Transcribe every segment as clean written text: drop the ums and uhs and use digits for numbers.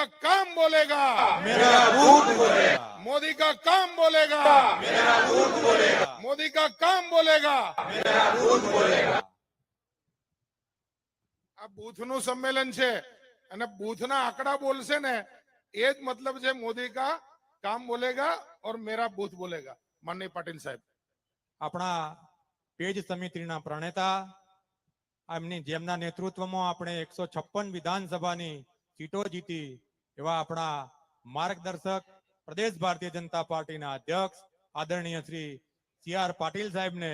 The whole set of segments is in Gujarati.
का काम बोलेगा, मेरा बूथ बोलेगा, मोदी का काम बोलेगा, मेरा बूथ बोलेगा, मोदी का काम बोलेगा। मेरा बूथ बोलेगा। આ બૂથનું સંમેલન છે અને બૂથના આંકડા બોલશે ને એ જ મતલબ છે મોદી का काम बोलेगा और मेरा बूथ बोलेगा। માનનીય પાટીલ સાહેબ, આપણા પેજ સમિતિના પ્રણેતા એમની જેમના નેતૃત્વમાં આપણે 156 વિધાનસભાની સીટો જીતી એવા આપણા માર્ગદર્શક પ્રદેશ ભારતીય જનતા પાર્ટીના અધ્યક્ષ આદરણીય શ્રી CR પાટીલ સાહેબને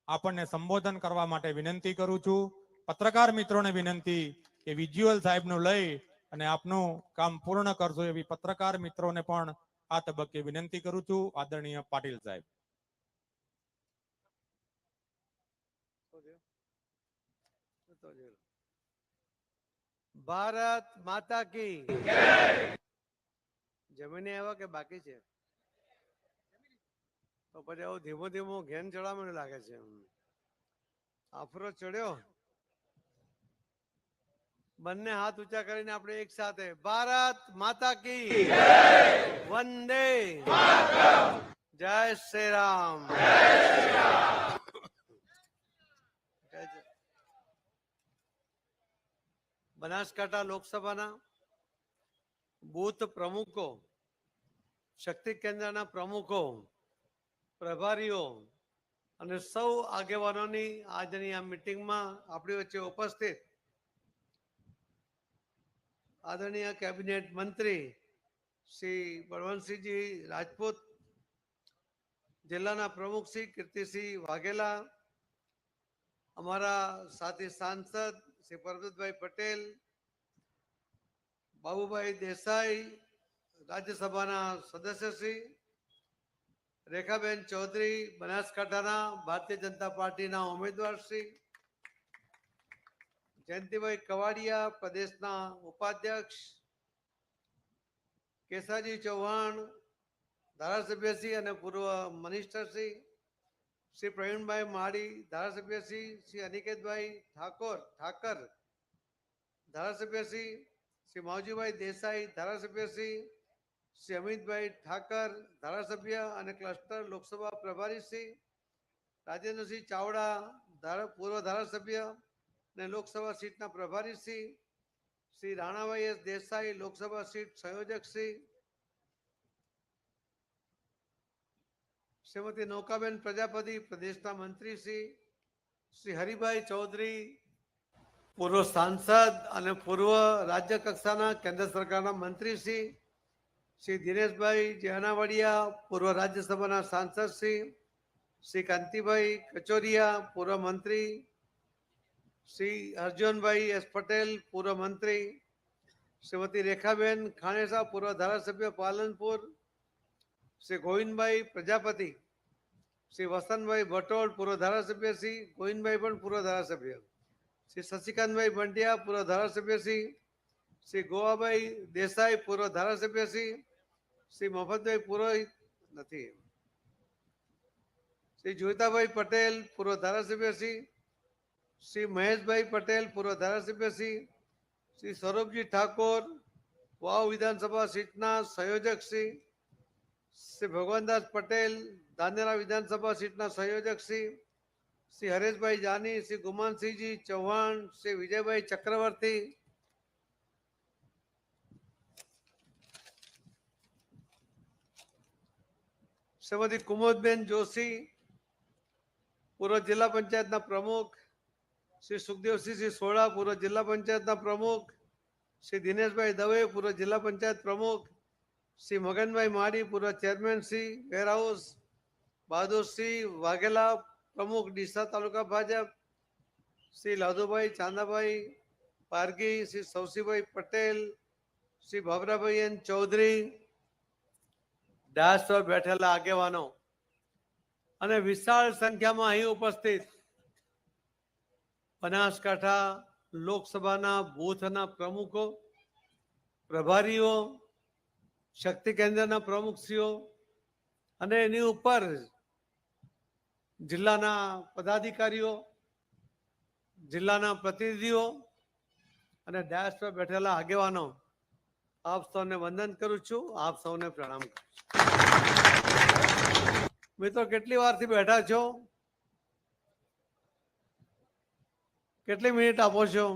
આપણને સંબોધન કરવા માટે વિનંતી કરું છું। પત્રકાર મિત્રોને વિનંતી કે વિઝ્યુઅલ સાહેબનું લઈ અને આપનું કામ પૂર્ણ કરશો એવી પત્રકાર મિત્રોને પણ આ તબક્કે વિનંતી કરું છું। આદરણીય પાટીલ સાહેબ। ભારત માતા की જમીને આવ્યા કે બાકી છે? તો પછી આવું ધીમો ધીમો ઘેન ચડવા મને લાગે છે। આફરો ચડ્યો, બંને હાથ ઊંચા કરીને આપણે એક સાથે ભારત માતા की વંદે જય શ્રી રામ। બનાસકાંઠા લોકસભાના બૂથ પ્રમુખો, શક્તિ કેન્દ્રના પ્રમુખો, પ્રભારીઓ અને સૌ આગેવાનોની આજની આ મીટિંગમાં આપણી વચ્ચે ઉપસ્થિત આદરણીય કેબિનેટ મંત્રી શ્રી બળવંતસિંહજી રાજપૂત, જિલ્લાના પ્રમુખ શ્રી કીર્તિસિંહ વાઘેલા, અમારા સાથી સાંસદ શ્રી પરબતભાઈ પટેલ, બાબુભાઈ દેસાઈ, રાજ્યસભાના સદસ્ય શ્રી રેખાબેન ચૌધરી, બનાસકાંઠાના ભારતીય જનતા પાર્ટીના ઉમેદવાર શ્રી જયંતિભાઈ કવાડિયા, પ્રદેશના ઉપાધ્યક્ષ કેસાજી ચૌહાણ, ધારાસભ્યશ્રી અને પૂર્વ મિનિસ્ટરશ્રી શ્રી પ્રવીણભાઈ માળી, ધારાસભ્યશ્રી શ્રી અનિકેતભાઈ ઠાકર, ધારાસભ્યશ્રી શ્રી માવજીભાઈ દેસાઈ, ધારાસભ્યશ્રી શ્રી અમિતભાઈ ઠાકર, ધારાસભ્ય અને ક્લસ્ટર લોકસભા પ્રભારી શ્રી રાજેન્દ્રસિંહ ચાવડા, પૂર્વ ધારાસભ્ય અને લોકસભા સીટના પ્રભારી શ્રી શ્રી રાણાભાઈ એસ દેસાઈ, લોકસભા સીટ સંયોજક શ્રી श्रीमती नौकाबेन प्रजापति, प्रदेशना मंत्री श्री श्री हरिभाई चौधरी, पूर्व सांसद और पूर्व राज्य कक्षाना केंद्र सरकारना मंत्री श्री श्री दिनेशभाई जेहानावाडिया, पूर्व राज्यसभा सांसद श्री श्री कांतिभाई कचोरिया, पूर्व मंत्री श्री अर्जुनभाई एस पटेल, पूर्व मंत्री श्रीमती रेखाबेन खानेसा, पूर्व धारासभ्य पालनपुर, श्री गोविंदभाई प्रजापति, श्री वसंतभाई भटोल, पूर्व धारासभ्य श्री गोविंदभाई पण पूर्व धारासभ्य, श्री शशिकांतभाई बंटिया, पूर्व धारासभ्य श्री गोवाभाई देसाई, पूर्व धारासभ्य श्री मफतभाई पुरोहित नहीं, श्री जोताभाई पटेल, पूर्व धारासभ्य श्री महेशभाई पटेल, पूर्व धारासभ्य श्री स्वरूपजी ठाकुर, वाव विधानसभा सीटना संयोजक श्री भगवानदास पटेल, धानेरा विधानसभा सीटना संयोजक श्री हरेशभाई जानी, श्री गुमान सिंह जी चौहान, श्री विजयभाई चक्रवर्ती, श्रीमती कुमोदबेन जोशी, पूर्व जिला पंचायत प्रमुख, श्री सुखदेव सिंह सोड़ा, पूर्व जिला पंचायत प्रमुख, श्री दिनेश भाई दवे, पूर्व जिला पंचायत प्रमुख, श्री मगनभाई माड़ी, पूर्व chairman Shri ware house, Bahadur Singh Vaghela, प्रमुख डीसा तालुका भाजप, श्री लाधुभाई चांदाभाई पारगी, श्री सौसीभाई पटेल, श्री भावराभाई एन चौधरी, डास पर बैठेला आगेवानो અને વિશાળ સંખ્યામાં અહીં ઉપસ્થિત બનાસકાંઠા લોકસભાના બૂથના પ્રમુખો, પ્રભારીઓ, શક્તિ કેન્દ્રના પ્રમુખશ્રીઓ અને એની ઉપર જિલ્લાના પદાધિકારીઓ, જિલ્લાના પ્રતિનિધિઓ અને ડાયસ પર બેઠેલા આગેવાનો, આપ સૌને વંદન કરું છું, આપ સૌને પ્રણામ કરું છું. મિત્રો, કેટલી વારથી બેઠા છો? કેટલી મિનિટ આપો છો?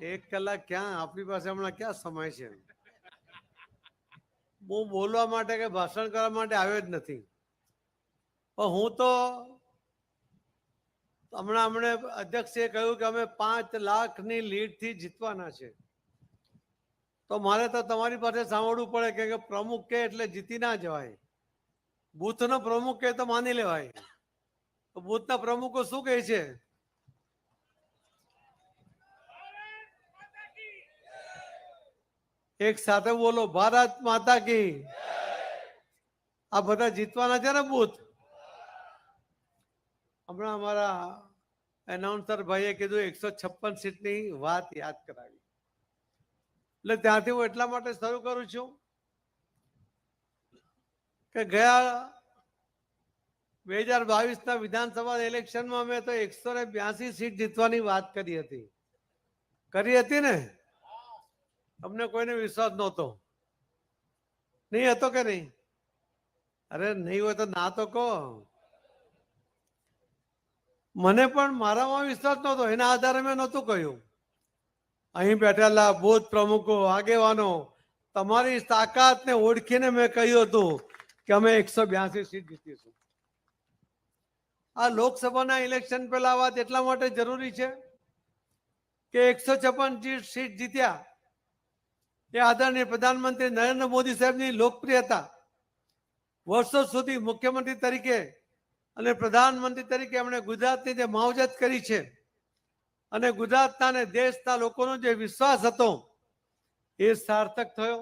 1 કલાક ક્યાં? આપણી પાસે હમણાં ક્યાં સમય છે? હું બોલવા માટે કે ભાષણ કરવા માટે આવ્યો જ નથી. પણ હું તો હમણે અધ્યક્ષે કહ્યું કે અમે 5 લાખની લીડથી જીતવાના છે. તો મારે તો તમારી પાસે સાંભળવું પડે કે પ્રમુખ કે એટલે જીતી ના જવાય. બૂથનો પ્રમુખ કે તો માની લેવાય. તો બૂથના પ્રમુખો શું કહે છે? એક સાથે બોલો, ભારત માતા કી. આ બધા જીતવાના છે ને બૂથ? હમણાં અમારા એનાઉન્સર ભાઈએ કીધું 156 સીટની વાત યાદ કરાવી. એટલે ત્યાંથી હું એટલા માટે શરૂ કરું છું કે ગયા 2022ના વિધાનસભા ઇલેક્શનમાં અમે તો 182 સીટ જીતવાની વાત કરી હતી ને? અમને કોઈને વિશ્વાસ નહોતો. નહીં હતો કે નહીં? અરે નહીં હોય તો ના તો કહો. મને પણ મારામાં વિશ્વાસ નહોતો, એના આધારે મેં નહોતું કહ્યું. અહીં બેઠેલા બૂથ પ્રમુખો, આગેવાનો, તમારી તાકાતને ઓળખીને મેં કહ્યું હતું કે અમે 182 સીટ જીતીશું. આ લોકસભાના ઇલેક્શન પહેલા આ વાત એટલા માટે જરૂરી છે કે 156 સીટ જીત્યા એ આદરણીય પ્રધાનમંત્રી નરેન્દ્ર મોદી સાહેબની લોકપ્રિયતા, વર્ષો સુધી મુખ્યમંત્રી તરીકે અને પ્રધાનમંત્રી તરીકે એમણે ગુજરાતની જે માવજત કરી છે અને ગુજરાતના અને દેશના લોકોનો જે વિશ્વાસ હતો એ સાર્થક થયો.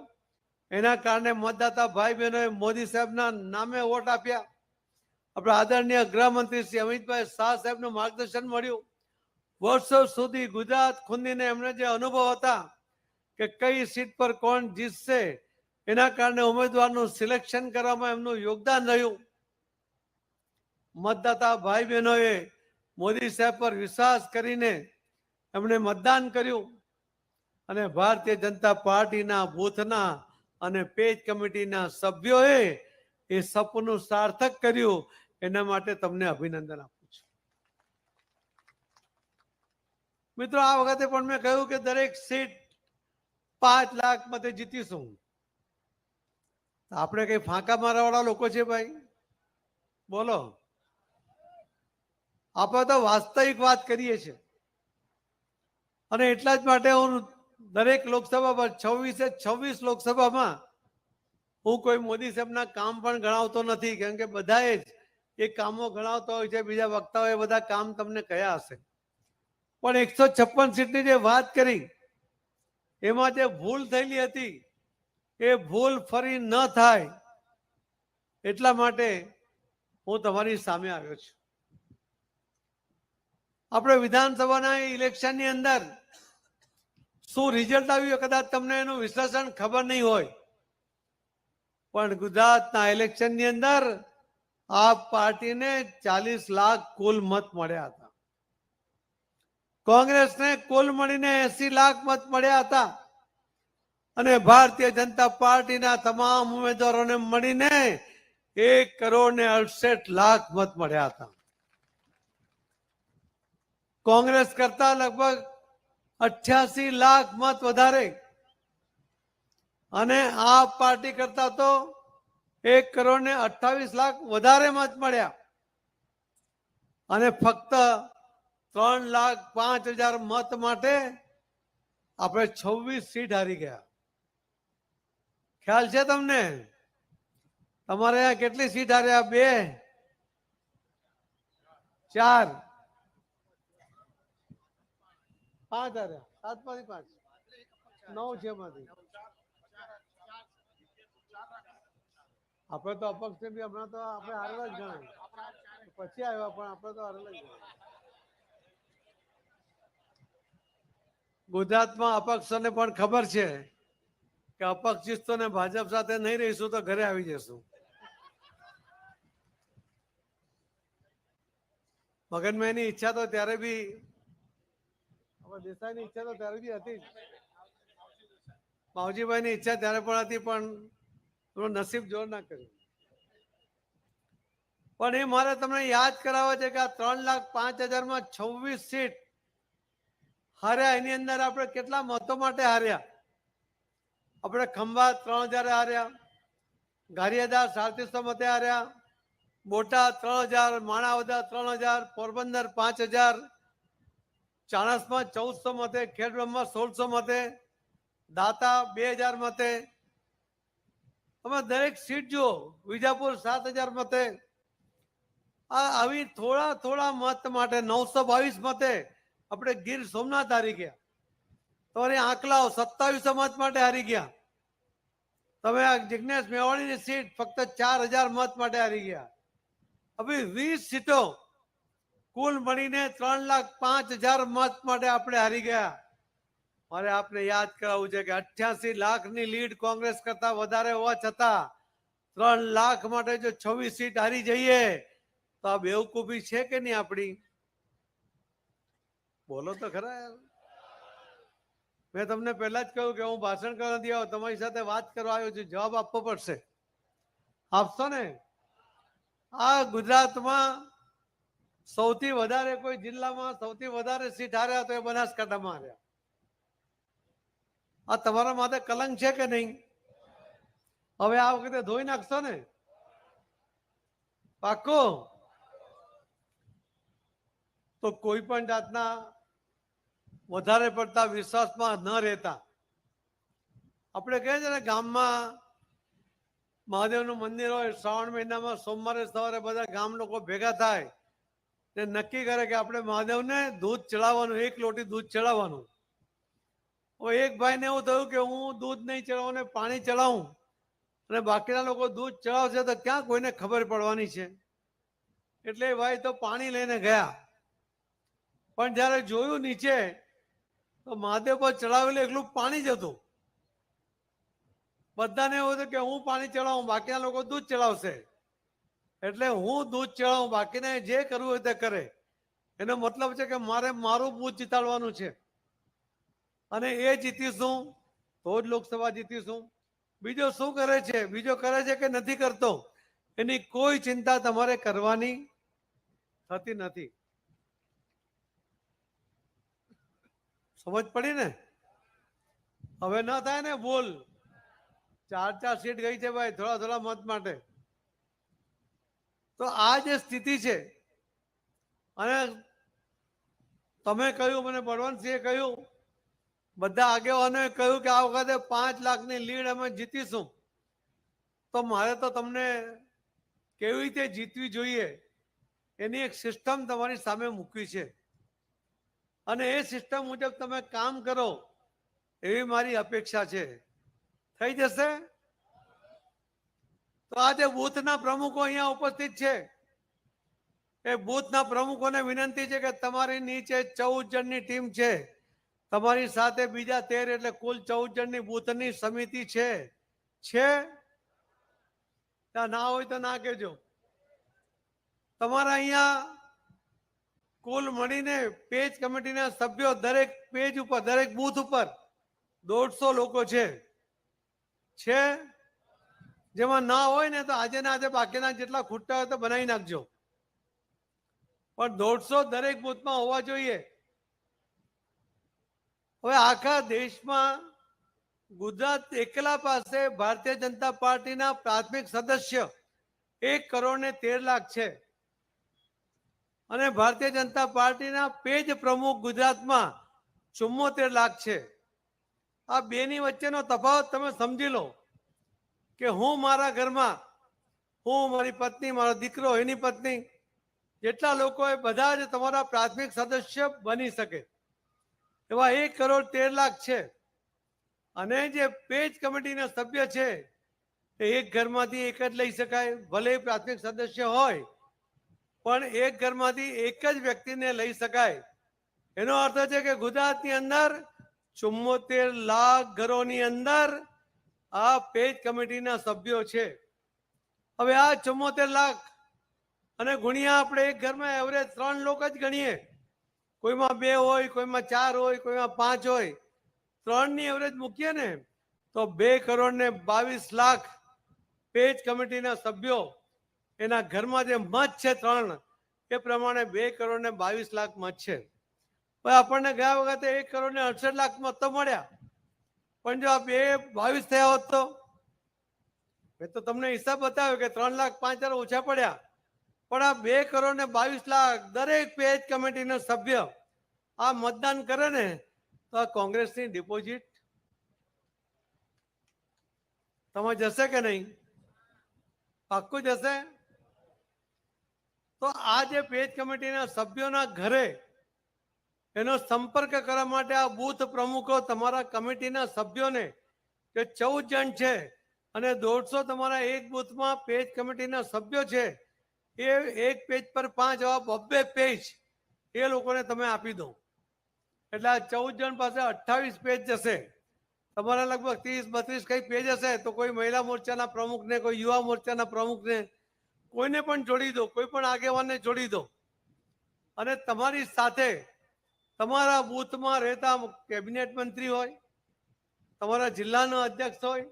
એના કારણે મતદાતા ભાઈ બહેનોએ મોદી સાહેબના નામે વોટ આપ્યા. આપણા આદરણીય ગૃહમંત્રી શ્રી અમિતભાઈ શાહ સાહેબનું માર્ગદર્શન મળ્યું. વર્ષો સુધી ગુજરાત ખૂંદીને એમને જે અનુભવ હતા કે કઈ સીટ પર કોણ જીતશે, એના કારણે ઉમેદવારનું સિલેક્શન કરવામાં એમનું યોગદાન રહ્યું. મતદાતા ભાઈ બહેનોએ મોદી સાહેબ પર વિશ્વાસ કરીને એમણે મતદાન કર્યું અને ભારતીય જનતા પાર્ટીના બૂથના અને પેજ કમિટીના સભ્યોએ એ સપનું સાર્થક કર્યું. એના માટે તમને અભિનંદન આપું છું. મિત્રો, આ વખતે પણ મેં કહ્યું કે દરેક સીટ 5 લાખ મતે જીતીશું. આપણે કઈ ફાંકા મારવાવાળા લોકો છે ભાઈ? બોલો. આપણે તો વાસ્તવિક વાત કરીએ છીએ અને એટલા જ માટે હું દરેક લોકસભામાં 26 લોકસભામાં હું કોઈ મોદી સાહેબના કામ પણ ગણાવતો નથી, કેમ કે બધાએ જ એ કામો ગણાવતા હોય છે. બીજા વક્તાઓએ બધા કામ તમને કયા હશે, પણ 156 સીટની જે વાત કરી એમાં જે ભૂલ થયેલી હતી એ ભૂલ ફરી ન થાય એટલા માટે હું તમારી સામે આવ્યો છું. આપણે વિધાનસભાના ઇલેક્શનની અંદર શું રિઝલ્ટ આવ્યું કદાચ તમને એનું વિશ્લેષણ ખબર નહીં હોય, પણ ગુજરાતના ઇલેક્શનની અંદર આપ પાર્ટીને 40 લાખ કુલ મત મળ્યા હતા. કોંગ્રેસને કુલ મળીને 80 લાખ મત મળ્યા હતા અને ભારતીય જનતા પાર્ટીના તમામ ઉમેદવારોને મળીને 1,68,00,000 મત મળ્યા હતા. કોંગ્રેસ કરતા લગભગ 88 લાખ મત વધારે અને આપ પાર્ટી કરતા તો 1,28,00,000 વધારે મત મળ્યા અને ફક્ત 3,05,000 મત માટે આપણે 26 સીટ હારી ગયા. ખ્યાલ છે તમને? તમારે અહીંયા કેટલી સીટ હાર્યા? 2, 4, 5 હાર્યા. 7 માંથી 5, 9 છે માંથી. આપણે તો અપક્ષ બી હમણાં તો આપણે હારેલા જ ગણાય. પછી આવ્યા પણ આપણે તો હારેલા જ ગણાય. ગુજરાતમાં અપક્ષોને પણ ખબર છે કે અપક્ષિસ્તોને ભાજપ સાથે નહીં રહીશું તો ઘરે આવી જશું. મગનભાઈની ઈચ્છા તો ત્યારે બી દેસાઈની ઈચ્છા તો ત્યારે બી હતી જ. માવજીભાઈની ઈચ્છા ત્યારે પણ હતી, પણ થોડું નસીબ જોર ના કર્યું. પણ એ મારે તમને યાદ કરાવવા છે કે આ 3,05,000 26 સીટ હાર્યા. એની અંદર આપણે કેટલા મતો માટે હાર્યા? આપણે ખંભાત 3,000 હાર્યા, ગારિયાધાર 3700 મતે હાર્યા, બોટાદ 3,000, માણાવદર 3,000, પોરબંદર 5,000, ચાણસ્મા 1,400 મતે, ખેડબ્રહ્મા 1,600 મતે, દાતા 2,000 મતે. તમે દરેક સીટ જુઓ. વિજાપુર 7,000 મતે. આવી થોડા થોડા મત માટે 922 મતે આપણે ગીર સોમનાથ હારી ગયા. તમારી આંકલાઓ 2700 મત માટે હારી ગયા. તમે આ જિજ્ઞેશ મેવાણીની સીટ ફક્ત 4,000 મત માટે હારી ગયા. હવે 20 સીટો કુલ મળીને 3,05,000 મત માટે આપણે હારી ગયા. મારે આપને યાદ કરાવવું છે કે 88 લાખની લીડ કોંગ્રેસ કરતા વધારે હોવા છતાં 3 લાખ માટે જો 26 સીટ હારી જઈએ તો આ બેવકૂફી છે કે નહીં આપણી? બોલો તો ખરા યાર. મેં તમને પહેલા જ કહ્યું કે હું ભાષણ કરવા નથી આવ્યો, તમારી સાથે વાત કરવા આવ્યો છું. જવાબ આપવો પડશે. આપશો ને? આ ગુજરાતમાં સૌથી વધારે કોઈ જિલ્લામાં સૌથી વધારે સીટ હાર્યા તો એ બનાસકાંઠામાં હાર્યા. આ તમારા માથે કલંક છે કે નહીં? હવે આ વખતે ધોઈ નાખશો ને? પાક્કો? તો કોઈ પણ જાતના વધારે પડતા વિશ્વાસમાં ન રહેતા આપણે કહે છે ને, ગામમાં મહાદેવનું મંદિર હોય, શ્રાવણ મહિનામાં સોમવારે સવારે બધા ગામ લોકો ભેગા થાય ને નક્કી કરે કે આપણે મહાદેવને દૂધ ચડાવવાનું, 1 લોટી દૂધ ચડાવવાનું. હવે એક ભાઈને એવું થયું કે હું દૂધ નહીં ચડાવું ને પાણી ચડાવું, અને બાકીના લોકો દૂધ ચડાવશે તો ક્યાં કોઈને ખબર પડવાની છે. એટલે ભાઈ તો પાણી લઈને ગયા. પણ જયારે જોયું નીચે તો મહાદેવ પર ચડાવેલું એકલું પાણી જ હતું. બધાને એવું હતું કે હું પાણી ચડાવું, બાકીના લોકો દૂધ ચડાવશે. એટલે હું દૂધ ચડાવું, બાકીને જે કરવું હોય તે કરે. એનો મતલબ છે કે મારે મારું બૂથ જીતાડવાનું છે, અને એ જીતીશું તો જ લોકસભા જીતીશું. બીજો શું કરે છે, બીજો કરે છે કે નથી કરતો, એની કોઈ ચિંતા તમારે કરવાની થતી નથી. સમજ પડી ને? હવે ન થાય ને બોલ. 4 સીટ ગઈ છે ભાઈ, થોડા થોડા મત માટે. તો આ જે સ્થિતિ છે, અને તમે કહ્યું, મને બળવંતસિંહે કહ્યું, બધા આગેવાનોએ કહ્યું કે આ વખતે 5 લાખની લીડ અમે જીતીશું. તો મારે તો તમને કેવી રીતે જીતવી જોઈએ એની એક સિસ્ટમ તમારી સામે મૂકી છે, અને એ સિસ્ટમ મુજબ તમે કામ કરો એવી મારી અપેક્ષા છે. થઈ જશે? તો આજે બૂથના પ્રમુખો અહીંયા ઉપસ્થિત છે. એ બૂથના પ્રમુખોને વિનંતી છે કે તમારી નીચે 14 જણની ટીમ છે, તમારી સાથે બીજા 13, એટલે કુલ 14 જણની બૂથની સમિતિ છે. ના હોય તો ના કહેજો. તમારા અહીંયા કુલ મળીને પેજ કમિટીના સભ્યો દરેક પેજ ઉપર, દરેક બૂથ ઉપર 150 લોકો છે. જેમાં ના હોય ને તો આજે ને આજે બાકીના જેટલા ખૂટતા હોય તો બનાવી નાખજો, પણ 150 દરેક બૂથમાં હોવા જોઈએ. હવે આખા દેશમાં ગુજરાત એકલા પાસે ભારતીય જનતા પાર્ટીના પ્રાથમિક સદસ્ય 1,13,00,000 છે, અને ભારતીય જનતા પાર્ટીના પેજ પ્રમુખ ગુજરાતમાં 74 લાખ છે. આ બેની વચ્ચેનો તફાવત તમે સમજી લો કે હું મારા ઘરમાં, હું, મારી પત્ની, મારો દીકરો, એની પત્ની, જેટલા લોકો એ બધા જ તમારા પ્રાથમિક સદસ્ય બની શકે એવા 1,13,00,000 છે. અને જે પેજ કમિટીના સભ્ય છે એ એક ઘરમાંથી એક જ લઈ શકાય, ભલે પ્રાથમિક સદસ્ય હોય, પણ એક ઘરમાંથી એક જ વ્યક્તિને લઈ શકાય. એનો અર્થ છે કે ગુજરાતની અંદર 74 લાખ ઘરોની અંદર આ પેજ કમિટીના સભ્યો છે. હવે આ 74 લાખ અને ગુણ્યા આપણે એક ઘરમાં એવરેજ 3 લોકો જ ગણીએ, કોઈમાં 2 હોય, કોઈમાં 4 હોય, કોઈમાં 5 હોય, 3 ની એવરેજ મૂકીએ ને તો 2 કરોડ ને 22 લાખ પેજ કમિટીના સભ્યો એના ઘરમાં જે મત છે 3 એ પ્રમાણે 2 કરોડ ને 22 લાખ મત છે. પણ આપણને ગયા વખતે 1 કરોડ ને 68 લાખ મત તો મળ્યા, પણ જો આ 22 થયા હોત તો મેં તો તમને હિસાબ બતાવ્યો કે 3,05,000 ઓછા પડ્યા, પણ આ 2 કરોડ ને 22 લાખ દરેક પેજ કમિટીના સભ્ય આ મતદાન કરે ને તો આ કોંગ્રેસની ડિપોઝિટ તમે જશે કે નહીં? પાક્કું જશે. તો આ જે પેજ કમિટીના સભ્યોના ઘરે એનો સંપર્ક કરવા માટે આ બૂથ પ્રમુખો તમારા કમિટીના સભ્યોને જે 14 જણ છે અને 150 તમારા એક બૂથમાં પેજ કમિટીના સભ્યો છે, એ એક પેજ પર 5 આવા 2 પેજ એ લોકોને તમે આપી દો એટલે આ 14 જણ પાસે 28 પેજ જશે. તમારા લગભગ 30-32 કઈ પેજ હશે તો કોઈ મહિલા મોરચાના પ્રમુખને, કોઈ યુવા મોરચાના પ્રમુખને, કોઈને પણ જોડી દો, કોઈ પણ આગેવાનને જોડી દો અને તમારી સાથે તમારા બૂથમાં રહેતા કેબિનેટ મંત્રી હોય, તમારા જિલ્લાનો અધ્યક્ષ હોય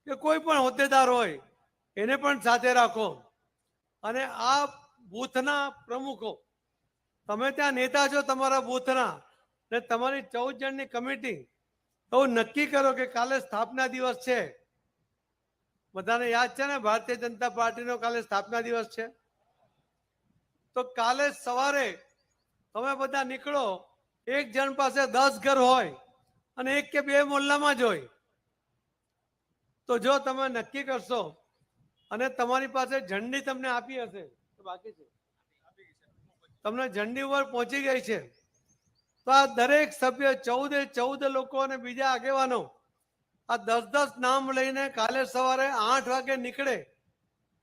કે કોઈ પણ હોદ્દેદાર હોય એને પણ સાથે રાખો. અને આ બૂથના પ્રમુખો, તમે ત્યાં નેતા છો તમારા બૂથના, ને તમારી 14 જણની કમિટી એવું નક્કી કરો કે કાલે સ્થાપના દિવસ છે. બધાને યાદ છે ને ભારતીય જનતા પાર્ટીનો કાલે સ્થાપના દિવસ છે? તો કાલે સવારે તમે બધા નીકળો, એક જણ પાસે 10 ઘર હોય અને 1 કે 2 મોહલ્લામાં જ હોય, તો જો તમે નક્કી કરશો અને તમારી પાસે ઝંડી તમને આપી હશે, બાકી છે તમને ઝંડી ઉપર પહોંચી ગઈ છે, તો આ દરેક સભ્ય 14 લોકો અને બીજા આગેવાનો આ 10 નામ લઈને કાલે સવારે 8 વાગે નીકળે,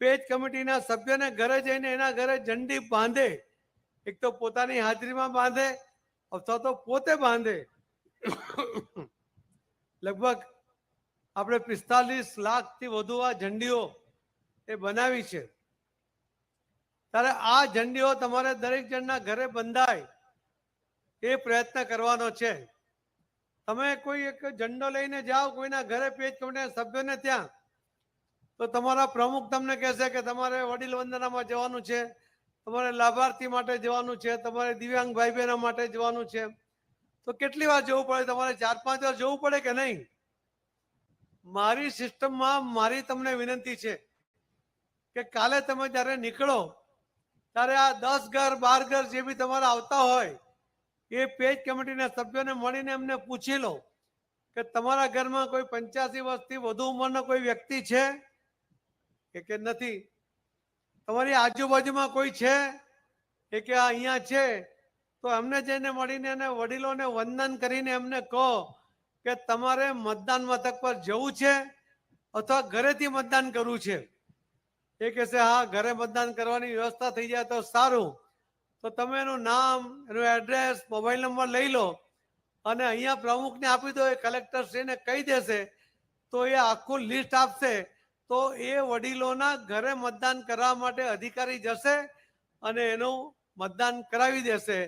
પેજ કમિટીના સભ્યને ઘરે જઈને એના ઘરે ઝંડી બાંધે. એક તો પોતાની હાજરીમાં બાંધે અથવા તો પોતે બાંધે. લગભગ આપણે 45 લાખથી વધુ આ ઝંડીઓ એ બનાવી છે. ત્યારે આ ઝંડીઓ તમારે દરેક જણના ઘરે બંધાય એ પ્રયત્ન કરવાનો છે. તમે કોઈ એક ઝંડો લઈને જાઓ કોઈના ઘરે પેજ કમિટીના સભ્યોને ત્યાં, તો તમારા પ્રમુખ તમને કહેશે કે તમારે વડીલ વંદનામાં જવાનું છે, તમારે લાભાર્થી માટે જવાનું છે, તમારે દિવ્યાંગ ભાઈ બહેનો માટે જવાનું છે. તો કેટલી વાર જવું પડે? તમારે 4-5 વાર જવું પડે કે નહીં? મારી સિસ્ટમમાં મારી તમને વિનંતી છે કે કાલે તમે જ્યારે નીકળો ત્યારે આ 10 ઘર 12 ઘર જે બી તમારા આવતા હોય એ પેજ કમિટીના સભ્યોને મળીને એમને પૂછી લો કે તમારા ઘરમાં કોઈ 85 વર્ષથી વધુ ઉંમરનો કોઈ વ્યક્તિ છે કે નથી? તમારી આજુબાજુમાં કોઈ છે કે અહીંયા છે? તો એમને જઈને મળીને એને વડીલોને વંદન કરીને એમને કહો કે તમારે મતદાન મથક પર જવું છે અથવા ઘરેથી મતદાન કરવું છે. એ કહેશે હા ઘરે મતદાન કરવાની વ્યવસ્થા થઈ જાય તો સારું. તો તમે એનું નામ, એનું એડ્રેસ, મોબાઈલ નંબર લઈ લો અને અહીંયા પ્રમુખને આપી દો. એ કલેક્ટરશ્રીને કહી દેશે તો એ આખું લિસ્ટ આપશે. તો એ વડીલોના ઘરે મતદાન કરવા માટે અધિકારી જશે અને એનું મતદાન કરાવી દેશે.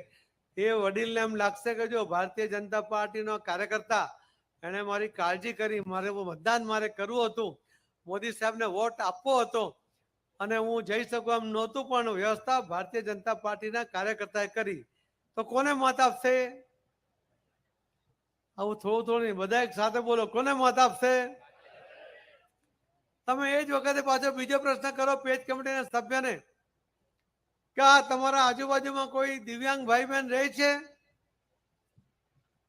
એ વડીલને એમ લાગશે કે જો ભારતીય જનતા પાર્ટીનો કાર્યકર્તા, એણે મારી કાળજી કરી, મારે મતદાન મારે કરવું હતું, મોદી સાહેબને વોટ આપવો હતો અને હું જઈ શકું એમ નહોતું, પણ વ્યવસ્થા ભારતીય જનતા પાર્ટીના કાર્યકર્તાએ કરી. તો કોને મત આપશે? આવું થોડું નહીં, બધા એક સાથે બોલો, કોને મત આપશે? તમે એ જ વખતે પાછો બીજો પ્રશ્ન કરો પેજ કમિટીના સભ્યને કે આ તમારા આજુબાજુમાં કોઈ દિવ્યાંગ ભાઈ બહેન રહે છે?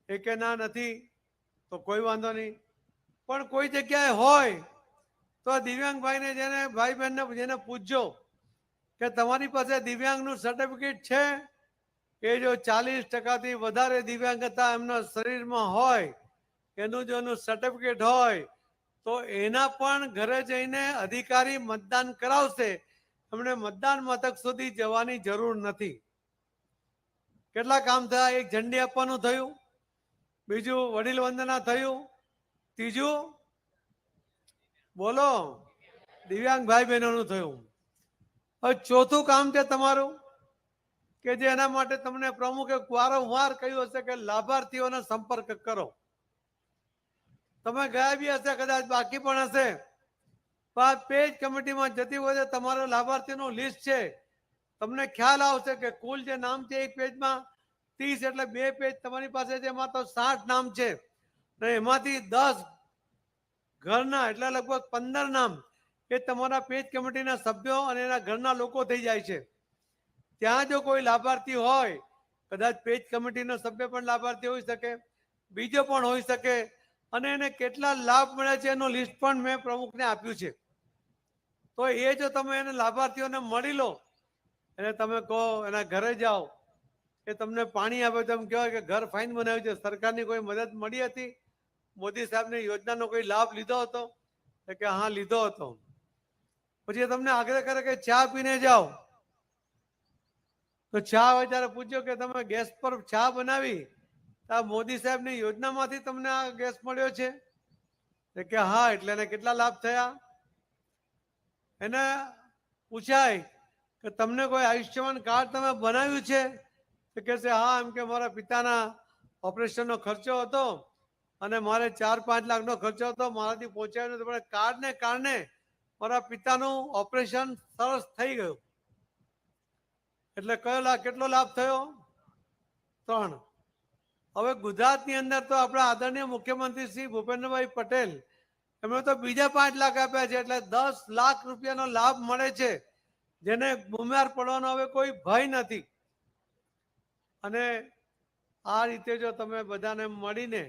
એ કે ના નથી. તો કોઈ વાંધો નહીં, પણ કોઈ જગ્યાએ હોય તો દિવ્યાંગ ભાઈને જેને ભાઈ બહેનને જેને પૂછજો કે તમારી પાસે દિવ્યાંગનું સર્ટિફિકેટ છે? એ જો 40% વધારે દિવ્યાંગતા એમના શરીરમાં હોય, એનું જો એનું સર્ટિફિકેટ હોય તો એના પણ ઘરે જઈને અધિકારી મતદાન કરાવશે. એમણે મતદાન મથક સુધી જવાની જરૂર નથી. કેટલા કામ થયા? એક ઝંડી આપવાનું થયું, બીજું વડીલ વંદના થયું, ત્રીજું બોલો દિવ્યાંગ ભાઈ બહેનોનું થયું. હવે ચોથું કામ છે તમારું કે જે એના માટે તમને પ્રમુખે વારંવાર કહ્યું હશે કે લાભાર્થીઓનો સંપર્ક કરો. તમે ગયા બી હશે, કદાચ બાકી પણ હશે, પણ પેજ કમિટીમાં જતી વખતે તમારો લાભાર્થીનું લિસ્ટ છે, તમને ખ્યાલ આવશે કે કુલ જે નામ છે એક પેજમાં 30, એટલે 2 પેજ તમારી પાસે છે, એમાં તો 60 નામ છે, અને એમાંથી 10 ઘરના એટલે લગભગ 15 નામ એ તમારા પેજ કમિટીના સભ્યો અને એના ઘરના લોકો થઈ જાય છે. ત્યાં જો કોઈ લાભાર્થી હોય, કદાચ પેજ કમિટીનો સભ્ય પણ લાભાર્થી હોઈ શકે, બીજો પણ હોઈ શકે, અને એને કેટલા લાભ મળે છે એનું લિસ્ટ પણ મેં પ્રમુખને આપ્યું છે. તો એ જો તમે એને લાભાર્થીઓને મળી લો, એને તમે કહો, એના ઘરે જાઓ, એ તમને પાણી આપે, તો એમ કહેવાય કે ઘર ફાઇન બનાવ્યું છે, સરકારની કોઈ મદદ મળી હતી, મોદી સાહેબની યોજનાનો કોઈ લાભ લીધો હતો? કે હા લીધો હતો. પછી તમને આગ્રહ કરે કે ચા પીને જાઓ, તો ચા હોય ત્યારે પૂછ્યો કે તમે ગેસ પર ચા બનાવી, આ મોદી સાહેબની યોજનામાંથી તમને આ ગેસ મળ્યો છે? કે હા. એટલે એને કેટલા લાભ થયા? એને પૂછાય કે તમને કોઈ આયુષ્યમાન કાર્ડ તમે બનાવ્યું છે? તો કહે છે હા, એમ કે મારા પિતાના ઓપરેશનનો ખર્ચો હતો અને મારે 4-5 લાખનો ખર્ચો હતો, મારાથી પહોંચાયો નથી, પણ કાર્ડને કારણે મારા પિતાનું ઓપરેશન સરસ થઈ ગયું. એટલે કેટલો લાભ થયો? 3. હવે ગુજરાતની અંદર તો આપણા આદરણીય મુખ્યમંત્રી શ્રી ભૂપેન્દ્રભાઈ પટેલ, એમણે તો બીજા 5 લાખ આપ્યા છે, એટલે 10 લાખ રૂપિયાનો લાભ મળે છે, જેને બીમાર પડવાનો હવે કોઈ ભય નથી. અને આ રીતે જો તમે બધાને મળીને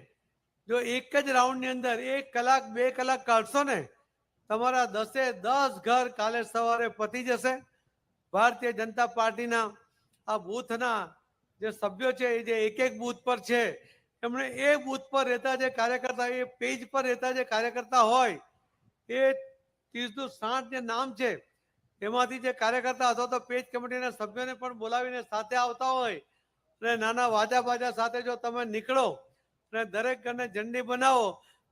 જો એક જ રાઉન્ડની અંદર 1 કલાક 2 કલાક કાઢશો ને, તમારા 10 ઘર કાલે સવારે પતી જશે. ભારતીય જનતા પાર્ટીના આ બૂથના જે સભ્યો છે, એ જે એક બૂથ પર છે, એમણે એ બૂથ પર રહેતા જે કાર્યકર્તા, એ પેજ પર રહેતા જે કાર્યકર્તા હોય, એ 30-60 જે નામ છે, એમાંથી જે કાર્યકર્તા અથવા તો પેજ કમિટીના સભ્યોને પણ બોલાવીને સાથે આવતા હોય, અને નાના વાજા બાજા સાથે જો તમે નીકળો અને દરેક ઘરને ઝંડી બનાવો,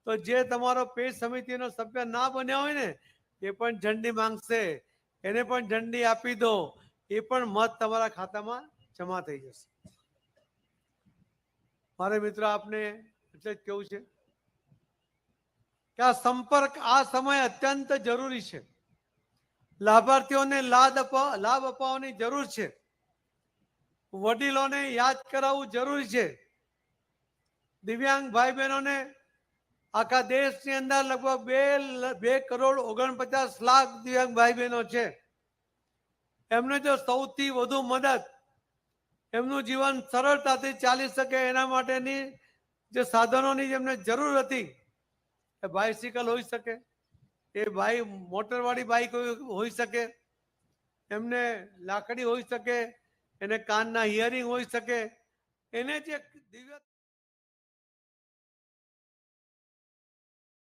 તો જે તમારો પેજ સમિતિનો સભ્ય ના બન્યા હોય ને, એ પણ ઝંડી માંગશે, એને પણ ઝંડી આપી દો, એ પણ મત તમારા ખાતામાં જમા થઈ જશે. મારે મિત્રો આપને એટલે જ કેવું છે કે આ સંપર્ક આ સમય અત્યંત જરૂરી છે. લાભાર્થીઓને લાભ અપાવવાની જરૂર છે. વડીલોને યાદ કરાવવું જરૂરી છે. દિવ્યાંગ ભાઈ બહેનોને આખા દેશની અંદર લગભગ 2,49,00,000 દિવ્યાંગ ભાઈ બહેનો છે. એમને જો સૌથી વધુ મદદ, એમનું જીવન સરળતાથી ચાલી શકે એના માટેની જે સાધનોની જેમને જરૂર હતી, એ બાઇસિકલ હોઈ શકે, એ મોટરવાળી બાઇક હોઈ શકે, એમને લાકડી હોઈ શકે, એને કાનના હિયરિંગ હોઈ શકે, એને જે દિવ્ય